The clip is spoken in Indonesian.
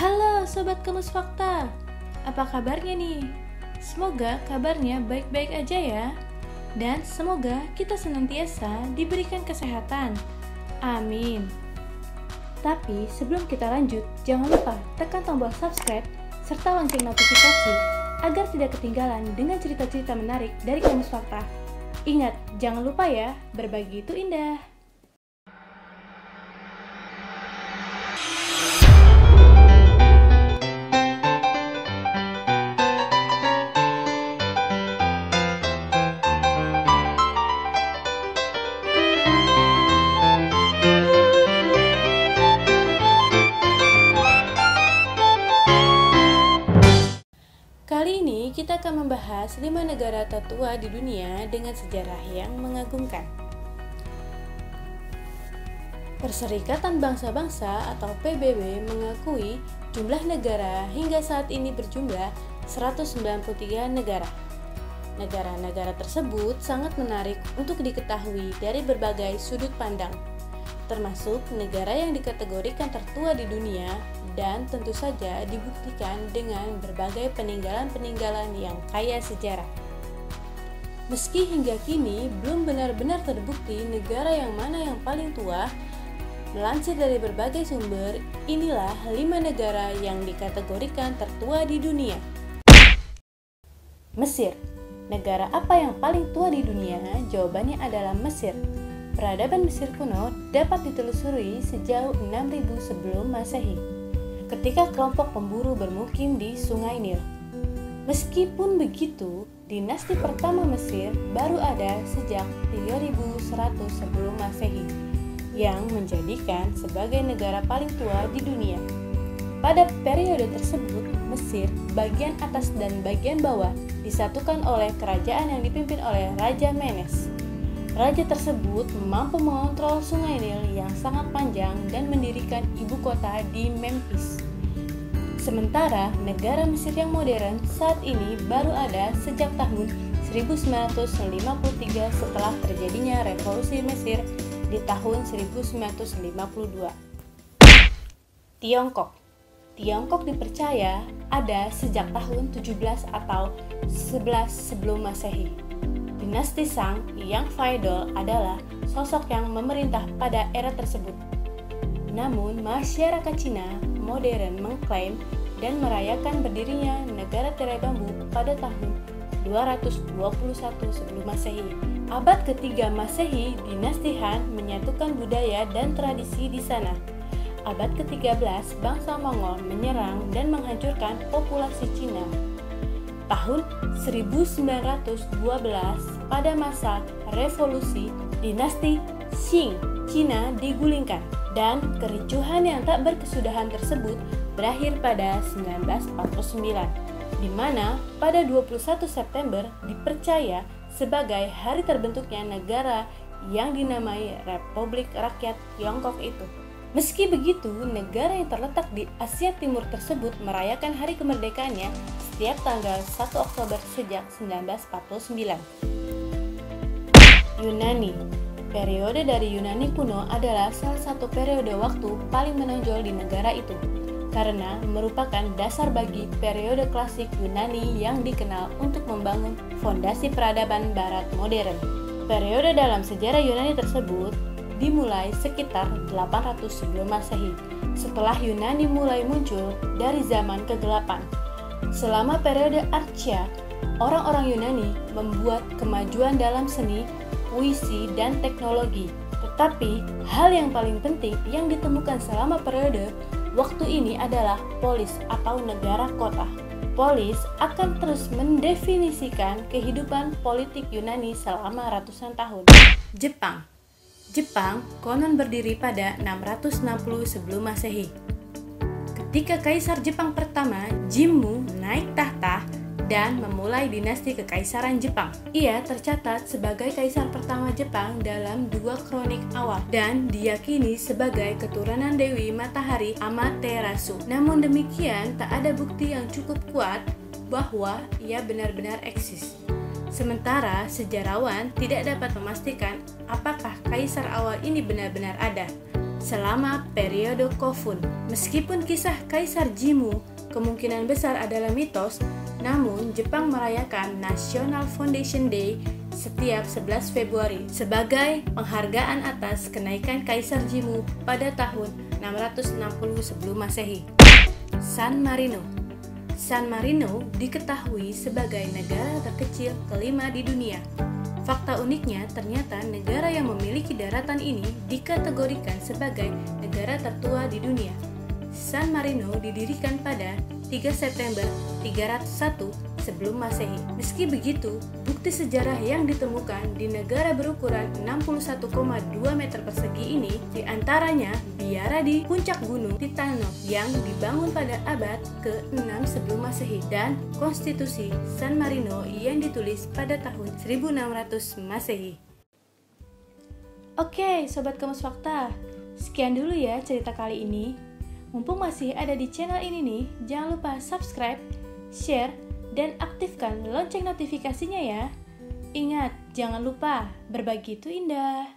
Halo Sobat Kamus Fakta, apa kabarnya nih? Semoga kabarnya baik-baik aja ya. Dan semoga kita senantiasa diberikan kesehatan. Amin. Tapi sebelum kita lanjut, jangan lupa tekan tombol subscribe serta lonceng notifikasi agar tidak ketinggalan dengan cerita-cerita menarik dari Kamus Fakta. Ingat, jangan lupa ya, berbagi itu indah. Kali ini kita akan membahas 5 negara tertua di dunia dengan sejarah yang mengagumkan. Perserikatan Bangsa-Bangsa atau PBB mengakui jumlah negara hingga saat ini berjumlah 193 negara. Negara-negara tersebut sangat menarik untuk diketahui dari berbagai sudut pandang, termasuk negara yang dikategorikan tertua di dunia dan tentu saja dibuktikan dengan berbagai peninggalan-peninggalan yang kaya sejarah. Meski hingga kini belum benar-benar terbukti negara yang mana yang paling tua, melansir dari berbagai sumber, inilah 5 negara yang dikategorikan tertua di dunia. Mesir. Negara apa yang paling tua di dunia? Jawabannya adalah Mesir. Peradaban Mesir kuno dapat ditelusuri sejauh 6000 sebelum Masehi, ketika kelompok pemburu bermukim di Sungai Nil. Meskipun begitu, dinasti pertama Mesir baru ada sejak 3100 sebelum Masehi, yang menjadikan sebagai negara paling tua di dunia. Pada periode tersebut, Mesir bagian atas dan bagian bawah disatukan oleh kerajaan yang dipimpin oleh Raja Menes. Raja tersebut mampu mengontrol Sungai Nil yang sangat panjang dan mendirikan ibu kota di Memphis. Sementara negara Mesir yang modern saat ini baru ada sejak tahun 1953 setelah terjadinya revolusi Mesir di tahun 1952. Tiongkok dipercaya ada sejak tahun 17 atau 11 sebelum Masehi. Dinasti Shang yang feodal adalah sosok yang memerintah pada era tersebut. Namun, masyarakat Cina modern mengklaim dan merayakan berdirinya negara tirai bambu pada tahun 221 sebelum Masehi. Abad ketiga Masehi, dinasti Han menyatukan budaya dan tradisi di sana. Abad ke-13, bangsa Mongol menyerang dan menghancurkan populasi Cina. Tahun 1912, pada masa revolusi, dinasti Qing Cina digulingkan, dan kericuhan yang tak berkesudahan tersebut berakhir pada 1949, di mana pada 21 September dipercaya sebagai hari terbentuknya negara yang dinamai Republik Rakyat Tiongkok itu. Meski begitu, negara yang terletak di Asia Timur tersebut merayakan hari kemerdekaannya setiap tanggal 1 Oktober sejak 1949. Yunani. Periode dari Yunani kuno adalah salah satu periode waktu paling menonjol di negara itu, karena merupakan dasar bagi periode klasik Yunani yang dikenal untuk membangun fondasi peradaban Barat modern. Periode dalam sejarah Yunani tersebut dimulai sekitar 800 sebelum Masehi, setelah Yunani mulai muncul dari zaman kegelapan. Selama periode Archa, orang-orang Yunani membuat kemajuan dalam seni, puisi, dan teknologi. Tetapi, hal yang paling penting yang ditemukan selama periode waktu ini adalah polis atau negara kota. Polis akan terus mendefinisikan kehidupan politik Yunani selama ratusan tahun. Jepang konon berdiri pada 660 sebelum Masehi. Ketika Kaisar Jepang pertama, Jimmu, naik tahta dan memulai dinasti Kekaisaran Jepang. Ia tercatat sebagai kaisar pertama Jepang dalam 2 kronik awal dan diyakini sebagai keturunan Dewi Matahari Amaterasu. Namun demikian, tak ada bukti yang cukup kuat bahwa ia benar-benar eksis. Sementara sejarawan tidak dapat memastikan apakah kaisar awal ini benar-benar ada. selama periode Kofun. Meskipun kisah Kaisar Jimmu kemungkinan besar adalah mitos, namun Jepang merayakan National Foundation Day setiap 11 Februari sebagai penghargaan atas kenaikan Kaisar Jimmu pada tahun 660 sebelum Masehi. San Marino. San Marino diketahui sebagai negara terkecil kelima di dunia. Fakta uniknya, ternyata negara yang memiliki daratan ini dikategorikan sebagai negara tertua di dunia. San Marino didirikan pada 3 September 301 sebelum Masehi. Meski begitu, bukti sejarah yang ditemukan di negara berukuran 61,2 meter persegi ini diantaranya biara di puncak gunung Titano yang dibangun pada abad ke-6 sebelum Masehi dan konstitusi San Marino yang ditulis pada tahun 1600 Masehi. Oke, Sobat Kamus Fakta, sekian dulu ya cerita kali ini. Mumpung masih ada di channel ini nih, jangan lupa subscribe, share, dan aktifkan lonceng notifikasinya ya. Ingat, jangan lupa berbagi itu indah.